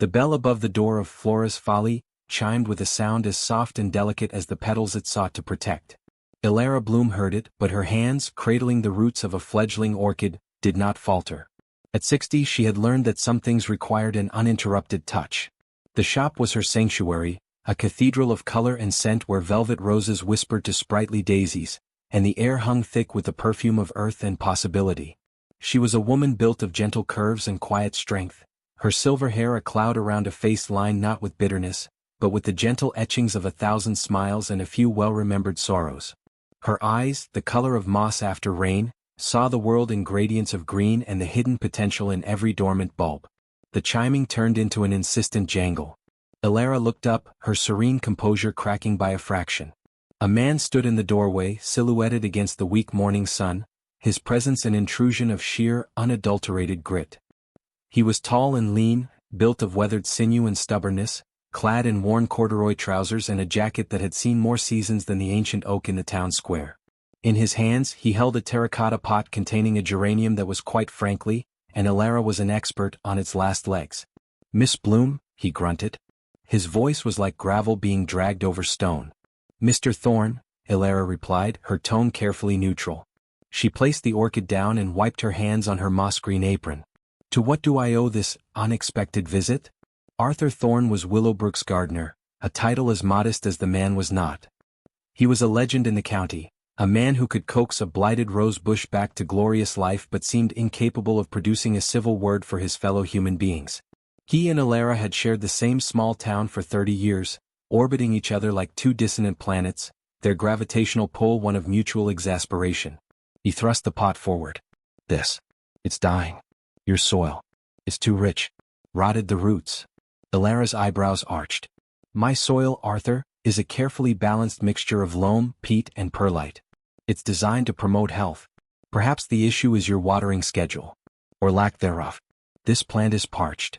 The bell above the door of Flora's Folly chimed with a sound as soft and delicate as the petals it sought to protect. Elara Bloom heard it, but her hands, cradling the roots of a fledgling orchid, did not falter. At 60 she had learned that some things required an uninterrupted touch. The shop was her sanctuary, a cathedral of color and scent where velvet roses whispered to sprightly daisies, and the air hung thick with the perfume of earth and possibility. She was a woman built of gentle curves and quiet strength, her silver hair a cloud around a face lined not with bitterness, but with the gentle etchings of 1,000 smiles and a few well-remembered sorrows. Her eyes, the color of moss after rain, saw the world in gradients of green and the hidden potential in every dormant bulb. The chiming turned into an insistent jangle. Elara looked up, her serene composure cracking by a fraction. A man stood in the doorway, silhouetted against the weak morning sun, his presence an intrusion of sheer, unadulterated grit. He was tall and lean, built of weathered sinew and stubbornness, clad in worn corduroy trousers and a jacket that had seen more seasons than the ancient oak in the town square. In his hands he held a terracotta pot containing a geranium that was quite frankly, and Elara was an expert on its last legs. "Miss Bloom," he grunted. His voice was like gravel being dragged over stone. "Mr. Thorne," Elara replied, her tone carefully neutral. She placed the orchid down and wiped her hands on her moss-green apron. "To what do I owe this unexpected visit?" Arthur Thorne was Willowbrook's gardener, a title as modest as the man was not. He was a legend in the county, a man who could coax a blighted rose bush back to glorious life but seemed incapable of producing a civil word for his fellow human beings. He and Elara had shared the same small town for 30 years, orbiting each other like two dissonant planets, their gravitational pull one of mutual exasperation. He thrust the pot forward. It's dying. Your soil. It's too rich. Rotted the roots." Elara's eyebrows arched. "My soil, Arthur, is a carefully balanced mixture of loam, peat, and perlite. It's designed to promote health. Perhaps the issue is your watering schedule. Or lack thereof. This plant is parched."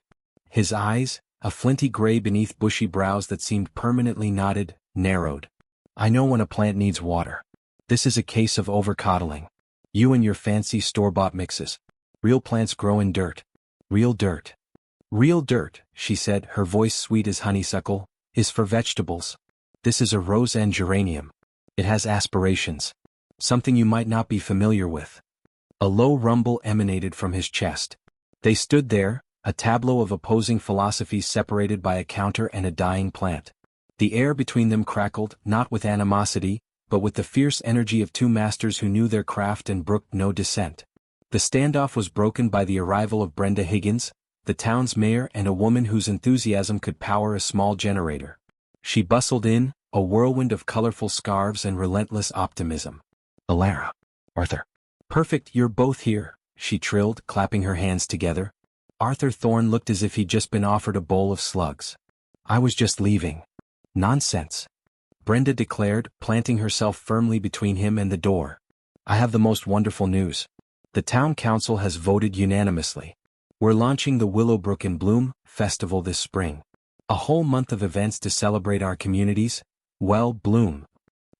His eyes, a flinty gray beneath bushy brows that seemed permanently knotted, narrowed. "I know when a plant needs water. This is a case of over-coddling. You and your fancy store-bought mixes. Real plants grow in dirt. Real dirt." "Real dirt," she said, her voice sweet as honeysuckle, "is for vegetables. This is a rose-end geranium. It has aspirations. Something you might not be familiar with." A low rumble emanated from his chest. They stood there, a tableau of opposing philosophies separated by a counter and a dying plant. The air between them crackled, not with animosity, but with the fierce energy of two masters who knew their craft and brooked no dissent. The standoff was broken by the arrival of Brenda Higgins, the town's mayor and a woman whose enthusiasm could power a small generator. She bustled in, a whirlwind of colorful scarves and relentless optimism. "Elara, Arthur. Perfect, you're both here," she trilled, clapping her hands together. Arthur Thorne looked as if he'd just been offered a bowl of slugs. "I was just leaving." "Nonsense," Brenda declared, planting herself firmly between him and the door. "I have the most wonderful news. The town council has voted unanimously. We're launching the Willowbrook in Bloom festival this spring. A whole month of events to celebrate our communities, Bloom."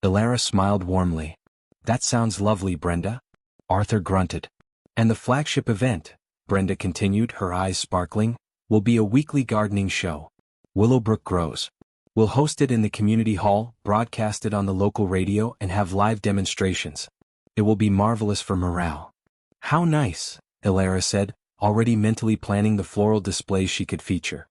Elara smiled warmly. "That sounds lovely, Brenda." Arthur grunted. "And the flagship event," Brenda continued, her eyes sparkling, "will be a weekly gardening show. Willowbrook Grows. We'll host it in the community hall, broadcast it on the local radio, and have live demonstrations. It will be marvelous for morale." "How nice," Elara said, already mentally planning the floral displays she could feature.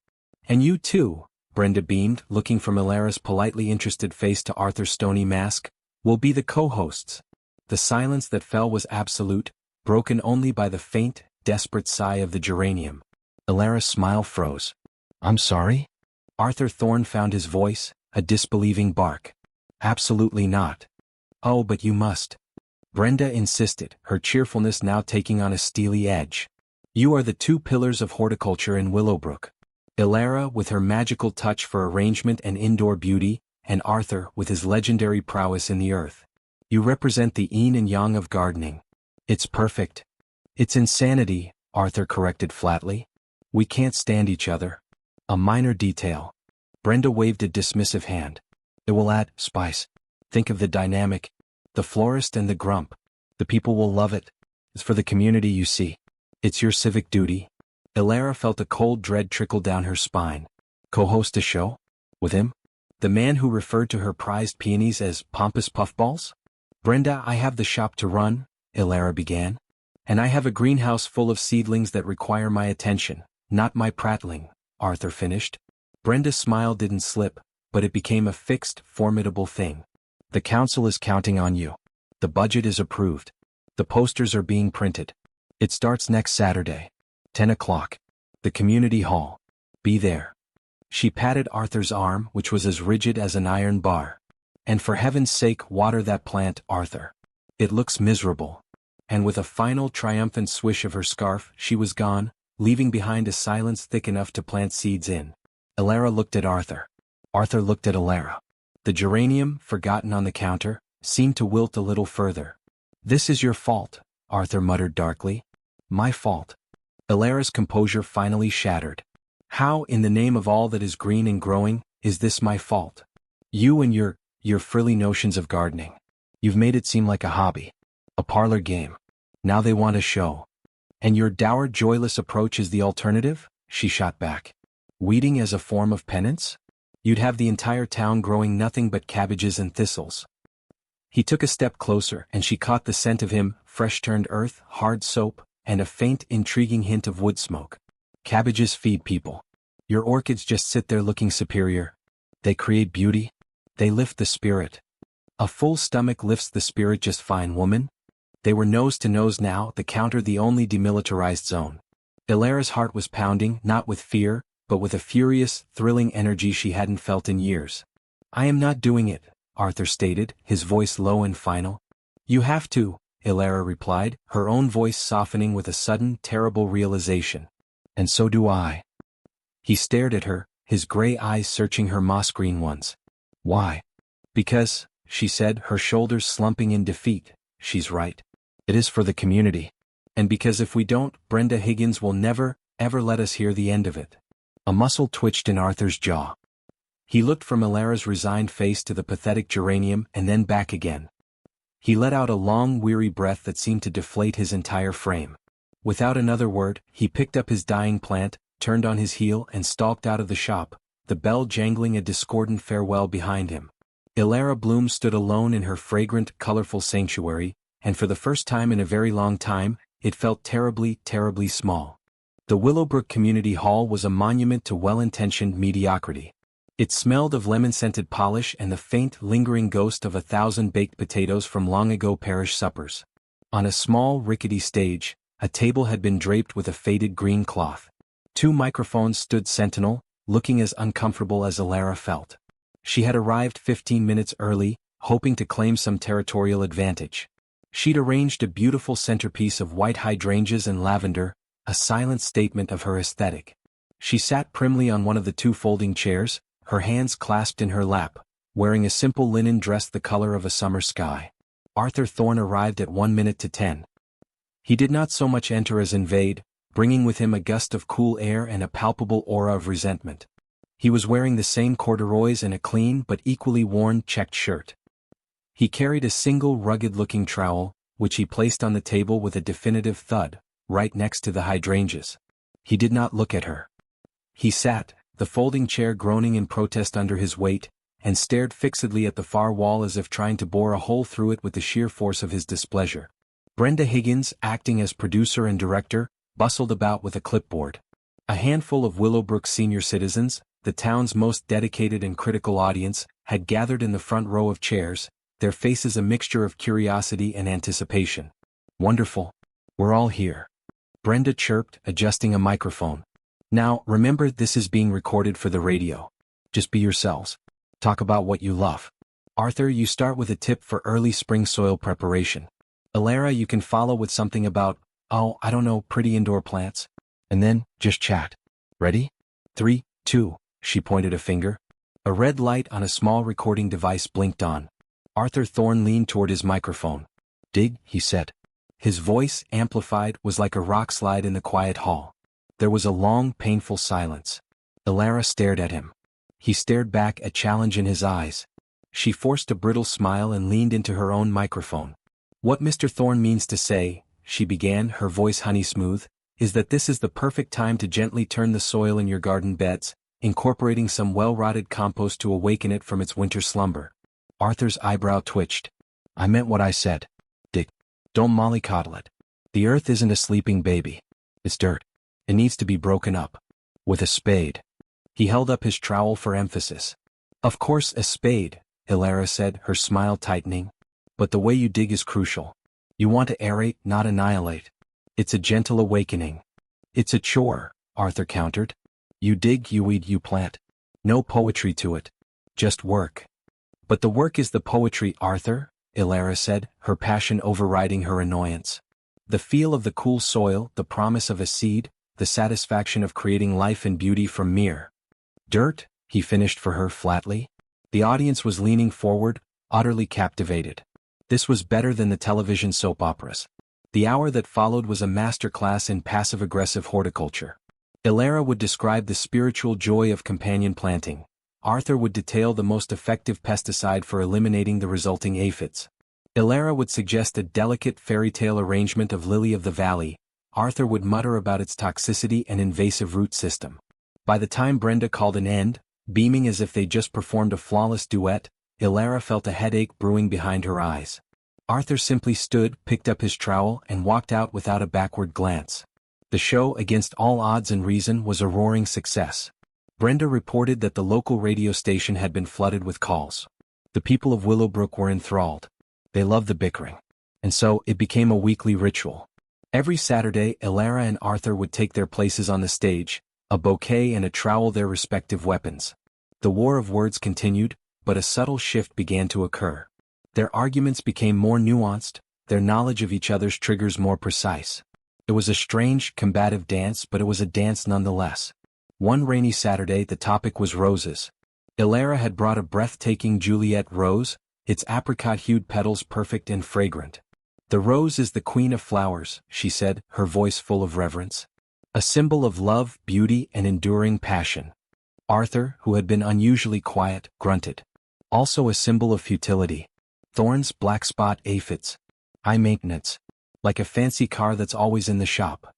"And you too," Brenda beamed, looking from Elara's politely interested face to Arthur's stony mask, "will be the co-hosts." The silence that fell was absolute, broken only by the faint, desperate sigh of the geranium. Elara's smile froze. "I'm sorry?" Arthur Thorne found his voice, a disbelieving bark. "Absolutely not." "Oh, but you must," Brenda insisted, her cheerfulness now taking on a steely edge. "You are the two pillars of horticulture in Willowbrook. Elara with her magical touch for arrangement and indoor beauty, and Arthur with his legendary prowess in the earth. You represent the yin and yang of gardening. It's perfect." "It's insanity," Arthur corrected flatly. "We can't stand each other." "A minor detail." Brenda waved a dismissive hand. "It will add spice. Think of the dynamic. The florist and the grump. The people will love it. It's for the community, you see. It's your civic duty." Elara felt a cold dread trickle down her spine. Co-host a show? With him? The man who referred to her prized peonies as pompous puffballs? Brenda, I have the shop to run, Elara began. And I have a greenhouse full of seedlings that require my attention, not my prattling, Arthur finished. Brenda's smile didn't slip, but it became a fixed, formidable thing. The council is counting on you. The budget is approved. The posters are being printed. It starts next Saturday. 10 o'clock. The community hall. Be there. She patted Arthur's arm, which was as rigid as an iron bar. And for heaven's sake, water that plant, Arthur. It looks miserable. And with a final triumphant swish of her scarf, she was gone, leaving behind a silence thick enough to plant seeds in. Elara looked at Arthur. Arthur looked at Elara. The geranium, forgotten on the counter, seemed to wilt a little further. This is your fault, Arthur muttered darkly. My fault. Elara's composure finally shattered. How, in the name of all that is green and growing, is this my fault? You and your frilly notions of gardening. You've made it seem like a hobby. A parlor game. Now they want a show. And your dour, joyless approach is the alternative? She shot back. Weeding as a form of penance? You'd have the entire town growing nothing but cabbages and thistles. He took a step closer and she caught the scent of him, fresh-turned earth, hard soap, and a faint, intriguing hint of wood smoke. Cabbages feed people. Your orchids just sit there looking superior. They create beauty. They lift the spirit. A full stomach lifts the spirit just fine, woman. They were nose to nose now, the counter the only demilitarized zone. Elara's heart was pounding, not with fear, but with a furious, thrilling energy she hadn't felt in years. I am not doing it, Arthur stated, his voice low and final. You have to, Elara replied, her own voice softening with a sudden, terrible realization. And so do I. He stared at her, his gray eyes searching her moss-green ones. Why? Because, she said, her shoulders slumping in defeat, she's right. It is for the community. And because if we don't, Brenda Higgins will never, ever let us hear the end of it. A muscle twitched in Arthur's jaw. He looked from Elara's resigned face to the pathetic geranium and then back again. He let out a long, weary breath that seemed to deflate his entire frame. Without another word, he picked up his dying plant, turned on his heel and stalked out of the shop, the bell jangling a discordant farewell behind him. Elara Bloom stood alone in her fragrant, colorful sanctuary, and for the first time in a very long time, it felt terribly, terribly small. The Willowbrook Community Hall was a monument to well-intentioned mediocrity. It smelled of lemon-scented polish and the faint, lingering ghost of 1,000 baked potatoes from long-ago parish suppers. On a small, rickety stage, a table had been draped with a faded green cloth. 2 microphones stood sentinel, looking as uncomfortable as Elara felt. She had arrived 15 minutes early, hoping to claim some territorial advantage. She'd arranged a beautiful centerpiece of white hydrangeas and lavender, a silent statement of her aesthetic. She sat primly on one of the 2 folding chairs, her hands clasped in her lap, wearing a simple linen dress the color of a summer sky. Arthur Thorne arrived at 1 minute to 10. He did not so much enter as invade, bringing with him a gust of cool air and a palpable aura of resentment. He was wearing the same corduroys and a clean but equally worn checked shirt. He carried a single rugged-looking trowel, which he placed on the table with a definitive thud, right next to the hydrangeas. He did not look at her. He sat, the folding chair groaning in protest under his weight, and stared fixedly at the far wall as if trying to bore a hole through it with the sheer force of his displeasure. Brenda Higgins, acting as producer and director, bustled about with a clipboard. A handful of Willowbrook senior citizens, the town's most dedicated and critical audience, had gathered in the front row of chairs, their faces a mixture of curiosity and anticipation. Wonderful. We're all here. Brenda chirped, adjusting a microphone. Now, remember this is being recorded for the radio. Just be yourselves. Talk about what you love. Arthur, you start with a tip for early spring soil preparation. Elara, you can follow with something about, I don't know, pretty indoor plants. And then, just chat. Ready? 3, 2, she pointed a finger. A red light on a small recording device blinked on. Arthur Thorne leaned toward his microphone. Dig, he said. His voice, amplified, was like a rock slide in the quiet hall. There was a long, painful silence. Elara stared at him. He stared back, a challenge in his eyes. She forced a brittle smile and leaned into her own microphone. What Mr. Thorne means to say, she began, her voice honey smooth, is that this is the perfect time to gently turn the soil in your garden beds, incorporating some well-rotted compost to awaken it from its winter slumber. Arthur's eyebrow twitched. I meant what I said. Dick, don't mollycoddle it. The earth isn't a sleeping baby. It's dirt. It needs to be broken up. With a spade. He held up his trowel for emphasis. Of course a spade, Elara said, her smile tightening. But the way you dig is crucial. You want to aerate, not annihilate. It's a gentle awakening. It's a chore, Arthur countered. You dig, you weed, you plant. No poetry to it. Just work. But the work is the poetry, Arthur, Elara said, her passion overriding her annoyance. The feel of the cool soil, the promise of a seed, the satisfaction of creating life and beauty from mere dirt, he finished for her flatly. The audience was leaning forward, utterly captivated. This was better than the television soap operas. The hour that followed was a masterclass in passive-aggressive horticulture. Elara would describe the spiritual joy of companion planting. Arthur would detail the most effective pesticide for eliminating the resulting aphids. Elara would suggest a delicate fairy tale arrangement of lily of the valley. Arthur would mutter about its toxicity and invasive root system. By the time Brenda called an end, beaming as if they just performed a flawless duet, Elara felt a headache brewing behind her eyes. Arthur simply stood, picked up his trowel, and walked out without a backward glance. The show, against all odds and reason, was a roaring success. Brenda reported that the local radio station had been flooded with calls. The people of Willowbrook were enthralled. They loved the bickering. And so, it became a weekly ritual. Every Saturday, Elara and Arthur would take their places on the stage, a bouquet and a trowel their respective weapons. The war of words continued, but a subtle shift began to occur. Their arguments became more nuanced, their knowledge of each other's triggers more precise. It was a strange, combative dance, but it was a dance nonetheless. One rainy Saturday the topic was roses. Elara had brought a breathtaking Juliet rose, its apricot-hued petals perfect and fragrant. The rose is the queen of flowers, she said, her voice full of reverence. A symbol of love, beauty, and enduring passion. Arthur, who had been unusually quiet, grunted. Also a symbol of futility. Thorns, black spot aphids. High maintenance. Like a fancy car that's always in the shop.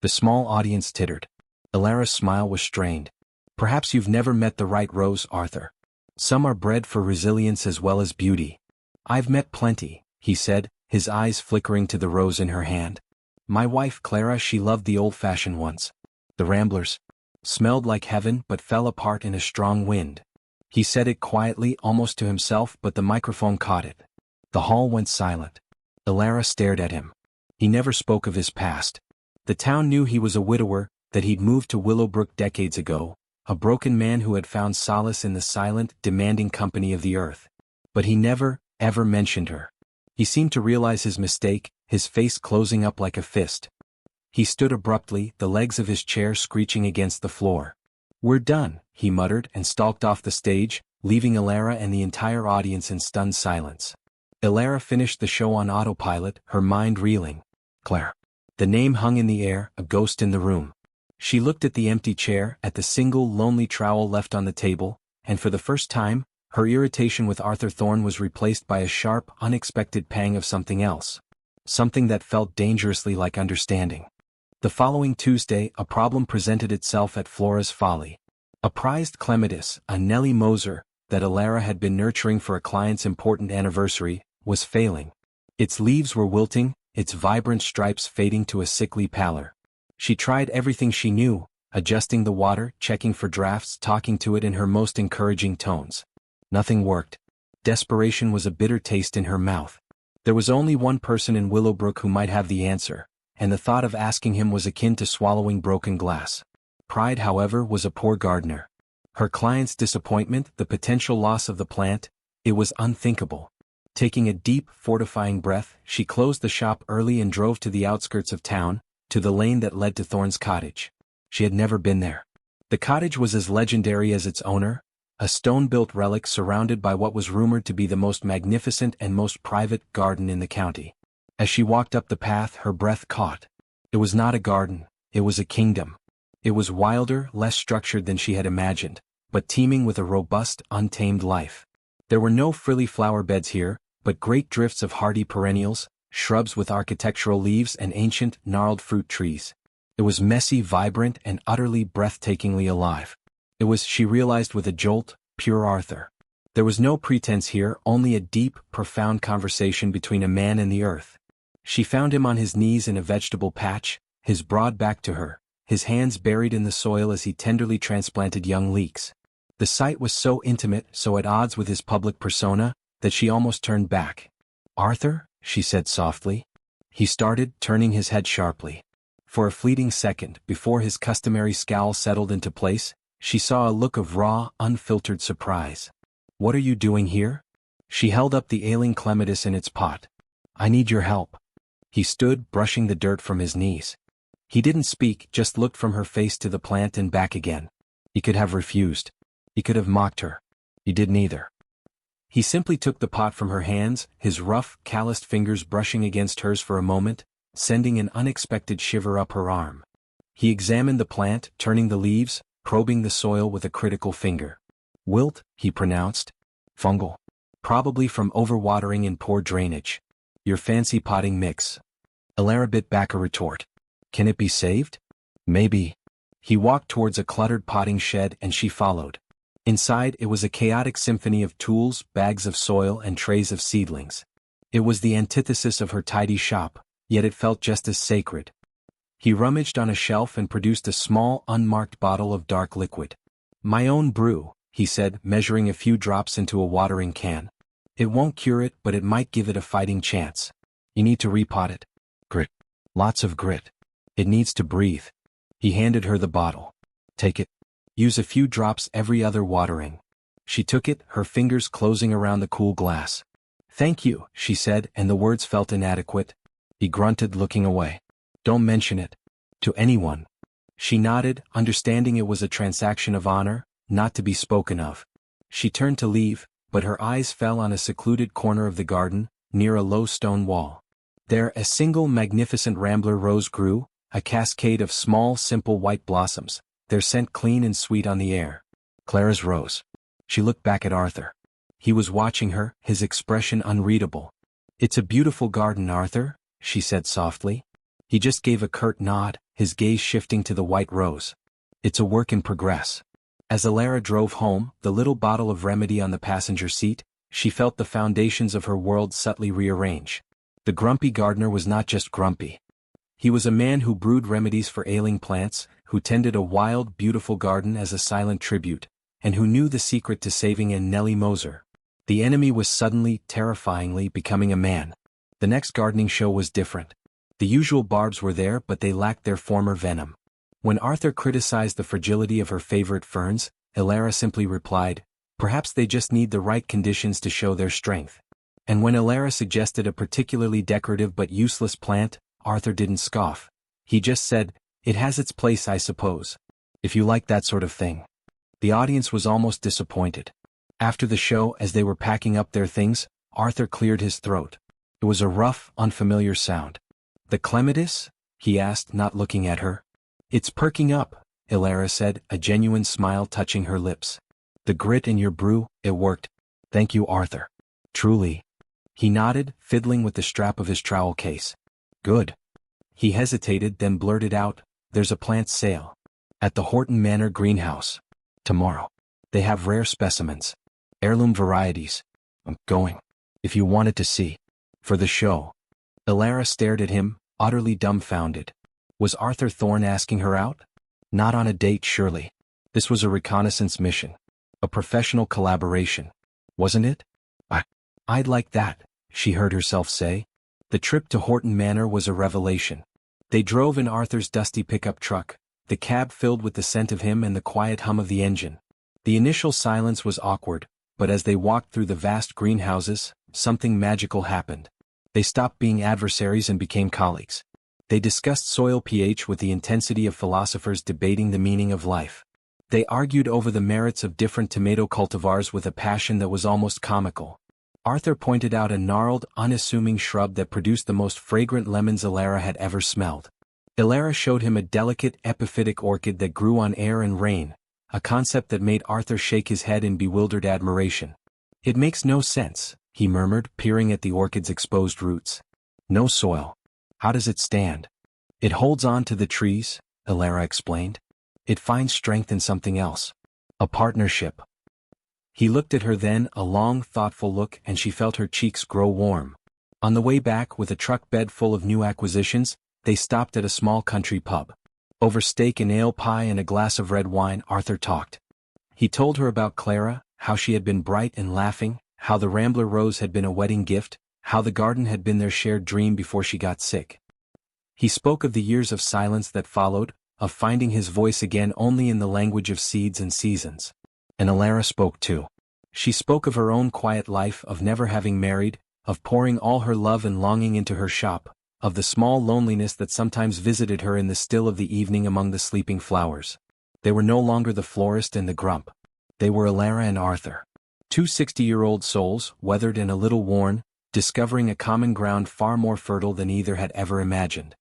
The small audience tittered. Elara's smile was strained. Perhaps you've never met the right rose, Arthur. Some are bred for resilience as well as beauty. I've met plenty, he said, his eyes flickering to the rose in her hand. My wife Clara, she loved the old-fashioned ones. The ramblers. Smelled like heaven but fell apart in a strong wind. He said it quietly, almost to himself, but the microphone caught it. The hall went silent. Elara stared at him. He never spoke of his past. The town knew he was a widower, that he'd moved to Willowbrook decades ago, a broken man who had found solace in the silent, demanding company of the earth. But he never, ever mentioned her. He seemed to realize his mistake, his face closing up like a fist. He stood abruptly, the legs of his chair screeching against the floor. We're done, he muttered and stalked off the stage, leaving Elara and the entire audience in stunned silence. Elara finished the show on autopilot, her mind reeling. Claire. The name hung in the air, a ghost in the room. She looked at the empty chair, at the single lonely trowel left on the table, and for the first time, her irritation with Arthur Thorne was replaced by a sharp, unexpected pang of something else. Something that felt dangerously like understanding. The following Tuesday, a problem presented itself at Flora's Folly. A prized clematis, a Nellie Moser, that Elara had been nurturing for a client's important anniversary, was failing. Its leaves were wilting, its vibrant stripes fading to a sickly pallor. She tried everything she knew, adjusting the water, checking for drafts, talking to it in her most encouraging tones. Nothing worked. Desperation was a bitter taste in her mouth. There was only one person in Willowbrook who might have the answer, and the thought of asking him was akin to swallowing broken glass. Pride, however, was a poor gardener. Her client's disappointment, the potential loss of the plant, it was unthinkable. Taking a deep, fortifying breath, she closed the shop early and drove to the outskirts of town, to the lane that led to Thorne's cottage. She had never been there. The cottage was as legendary as its owner, a stone-built relic surrounded by what was rumored to be the most magnificent and most private garden in the county. As she walked up the path, her breath caught. It was not a garden, it was a kingdom. It was wilder, less structured than she had imagined, but teeming with a robust, untamed life. There were no frilly flower beds here, but great drifts of hardy perennials, shrubs with architectural leaves and ancient, gnarled fruit trees. It was messy, vibrant, and utterly breathtakingly alive. It was, she realized with a jolt, pure Arthur. There was no pretense here, only a deep, profound conversation between a man and the earth. She found him on his knees in a vegetable patch, his broad back to her, his hands buried in the soil as he tenderly transplanted young leeks. The sight was so intimate, so at odds with his public persona, that she almost turned back. "Arthur?" she said softly. He started, turning his head sharply. For a fleeting second, before his customary scowl settled into place, she saw a look of raw, unfiltered surprise. "What are you doing here?" She held up the ailing clematis in its pot. "I need your help." He stood, brushing the dirt from his knees. He didn't speak, just looked from her face to the plant and back again. He could have refused. He could have mocked her. He did neither. He simply took the pot from her hands, his rough, calloused fingers brushing against hers for a moment, sending an unexpected shiver up her arm. He examined the plant, turning the leaves, probing the soil with a critical finger. "Wilt," he pronounced. "Fungal. Probably from overwatering and poor drainage. Your fancy potting mix." Elara bit back a retort. "Can it be saved?" "Maybe." He walked towards a cluttered potting shed and she followed. Inside, it was a chaotic symphony of tools, bags of soil, and trays of seedlings. It was the antithesis of her tidy shop, yet it felt just as sacred. He rummaged on a shelf and produced a small, unmarked bottle of dark liquid. "My own brew," he said, measuring a few drops into a watering can. "It won't cure it, but it might give it a fighting chance. You need to repot it. Grit. Lots of grit. It needs to breathe." He handed her the bottle. "Take it. Use a few drops every other watering." She took it, her fingers closing around the cool glass. "Thank you," she said, and the words felt inadequate. He grunted, looking away. "Don't mention it. To anyone." She nodded, understanding it was a transaction of honor, not to be spoken of. She turned to leave, but her eyes fell on a secluded corner of the garden, near a low stone wall. There a single magnificent rambler rose grew, a cascade of small, simple white blossoms, their scent clean and sweet on the air. Clara's rose. She looked back at Arthur. He was watching her, his expression unreadable. "It's a beautiful garden, Arthur," she said softly. He just gave a curt nod, his gaze shifting to the white rose. "It's a work in progress." As Elara drove home, the little bottle of remedy on the passenger seat, she felt the foundations of her world subtly rearrange. The grumpy gardener was not just grumpy. He was a man who brewed remedies for ailing plants, who tended a wild, beautiful garden as a silent tribute, and who knew the secret to saving Aunt Nellie Moser. The enemy was suddenly, terrifyingly, becoming a man. The next gardening show was different. The usual barbs were there, but they lacked their former venom. When Arthur criticized the fragility of her favorite ferns, Elara simply replied, "Perhaps they just need the right conditions to show their strength." And when Elara suggested a particularly decorative but useless plant, Arthur didn't scoff. He just said, "It has its place, I suppose. If you like that sort of thing." The audience was almost disappointed. After the show, as they were packing up their things, Arthur cleared his throat. It was a rough, unfamiliar sound. "The clematis?" he asked, not looking at her. "It's perking up," Elara said, a genuine smile touching her lips. "The grit in your brew, it worked. Thank you, Arthur. Truly." He nodded, fiddling with the strap of his trowel case. "Good." He hesitated, then blurted out, "There's a plant sale. At the Horton Manor greenhouse. Tomorrow. They have rare specimens. Heirloom varieties. I'm going. If you wanted to see. For the show." Elara stared at him, utterly dumbfounded. Was Arthur Thorne asking her out? Not on a date, surely. This was a reconnaissance mission. A professional collaboration. Wasn't it? I'd like that," she heard herself say. The trip to Horton Manor was a revelation. They drove in Arthur's dusty pickup truck, the cab filled with the scent of him and the quiet hum of the engine. The initial silence was awkward, but as they walked through the vast greenhouses, something magical happened. They stopped being adversaries and became colleagues. They discussed soil pH with the intensity of philosophers debating the meaning of life. They argued over the merits of different tomato cultivars with a passion that was almost comical. Arthur pointed out a gnarled, unassuming shrub that produced the most fragrant lemons Elara had ever smelled. Elara showed him a delicate epiphytic orchid that grew on air and rain, a concept that made Arthur shake his head in bewildered admiration. "It makes no sense," he murmured, peering at the orchid's exposed roots. "No soil. How does it stand?" "It holds on to the trees," Elara explained. It finds strength in something else. A partnership. He looked at her then, a long, thoughtful look, and she felt her cheeks grow warm. On the way back, with a truck bed full of new acquisitions, they stopped at a small country pub. Over steak and ale pie and a glass of red wine, Arthur talked. He told her about Clara, how she had been bright and laughing, how the Rambler Rose had been a wedding gift, how the garden had been their shared dream before she got sick. He spoke of the years of silence that followed, of finding his voice again only in the language of seeds and seasons. And Elara spoke too. She spoke of her own quiet life, of never having married, of pouring all her love and longing into her shop, of the small loneliness that sometimes visited her in the still of the evening among the sleeping flowers. They were no longer the florist and the grump. They were Elara and Arthur. Two 60-year-old souls, weathered and a little worn, discovering a common ground far more fertile than either had ever imagined.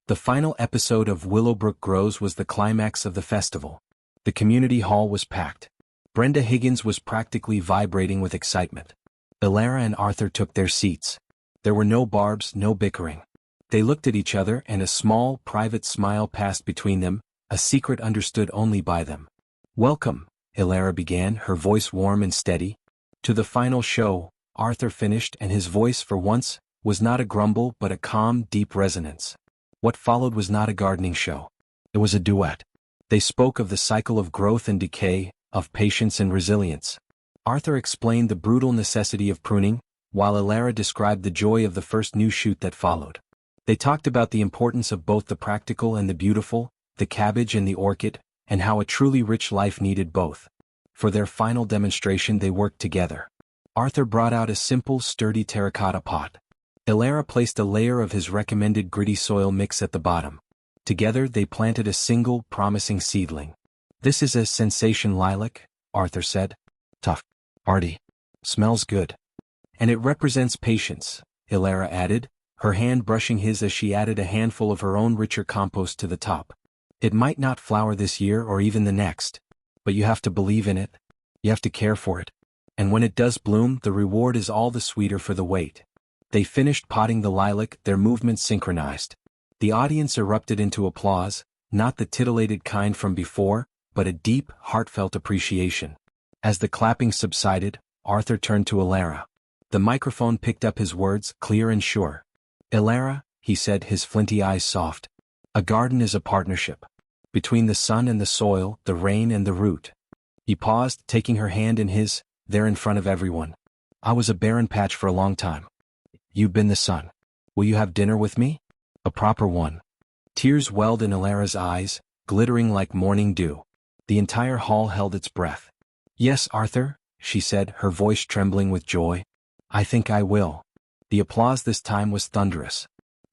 The final episode of Willowbrook Grows was the climax of the festival. The community hall was packed. Brenda Higgins was practically vibrating with excitement. Elara and Arthur took their seats. There were no barbs, no bickering. They looked at each other, and a small, private smile passed between them, a secret understood only by them. "Welcome," Elara began, her voice warm and steady. "To the final show," Arthur finished, and his voice, for once, was not a grumble but a calm, deep resonance. What followed was not a gardening show. It was a duet. They spoke of the cycle of growth and decay, of patience and resilience. Arthur explained the brutal necessity of pruning, while Elara described the joy of the first new shoot that followed. They talked about the importance of both the practical and the beautiful, the cabbage and the orchid, and how a truly rich life needed both. For their final demonstration they worked together. Arthur brought out a simple, sturdy terracotta pot. Elara placed a layer of his recommended gritty soil mix at the bottom. Together they planted a single, promising seedling. "This is a sensation lilac," Arthur said. "Tough. Arty. Smells good. And it represents patience," Elara added, her hand brushing his as she added a handful of her own richer compost to the top. "It might not flower this year or even the next, but you have to believe in it. You have to care for it. And when it does bloom, the reward is all the sweeter for the wait." They finished potting the lilac, their movements synchronized. The audience erupted into applause, not the titillated kind from before, but a deep, heartfelt appreciation. As the clapping subsided, Arthur turned to Elara. The microphone picked up his words, clear and sure. "Elara," he said, his flinty eyes soft. "A garden is a partnership. Between the sun and the soil, the rain and the root." He paused, taking her hand in his, there in front of everyone. "I was a barren patch for a long time. You've been the sun. Will you have dinner with me? A proper one." Tears welled in Elara's eyes, glittering like morning dew. The entire hall held its breath. "Yes, Arthur," she said, her voice trembling with joy. "I think I will." The applause this time was thunderous.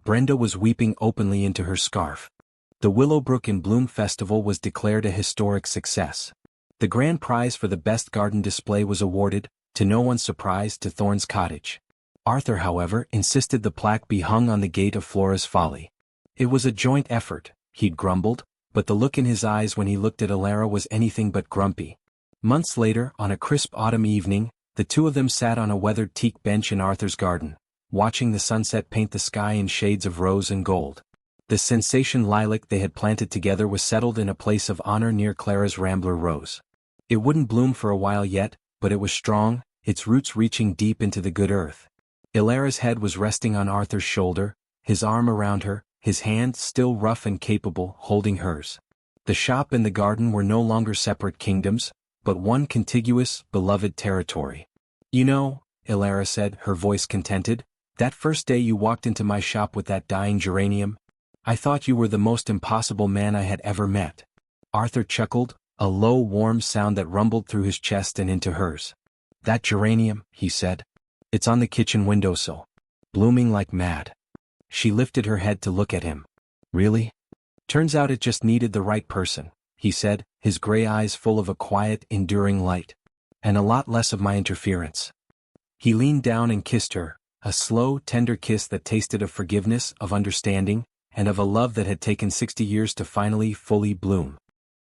Brenda was weeping openly into her scarf. The Willowbrook in Bloom Festival was declared a historic success. The grand prize for the best garden display was awarded, to no one's surprise, to Thorne's cottage. Arthur, however, insisted the plaque be hung on the gate of Flora's Folly. "It was a joint effort," he'd grumbled, but the look in his eyes when he looked at Elara was anything but grumpy. Months later, on a crisp autumn evening, the two of them sat on a weathered teak bench in Arthur's garden, watching the sunset paint the sky in shades of rose and gold. The sensation lilac they had planted together was settled in a place of honor near Clara's Rambler Rose. It wouldn't bloom for a while yet, but it was strong, its roots reaching deep into the good earth. Elara's head was resting on Arthur's shoulder, his arm around her, his hand, still rough and capable, holding hers. The shop and the garden were no longer separate kingdoms, but one contiguous, beloved territory. "You know," Elara said, her voice contented, "that first day you walked into my shop with that dying geranium, I thought you were the most impossible man I had ever met." Arthur chuckled, a low, warm sound that rumbled through his chest and into hers. "That geranium," he said. "It's on the kitchen windowsill. Blooming like mad." She lifted her head to look at him. "Really? Turns out it just needed the right person," he said, his gray eyes full of a quiet, enduring light. "And a lot less of my interference." He leaned down and kissed her, a slow, tender kiss that tasted of forgiveness, of understanding, and of a love that had taken 60 years to finally, fully bloom.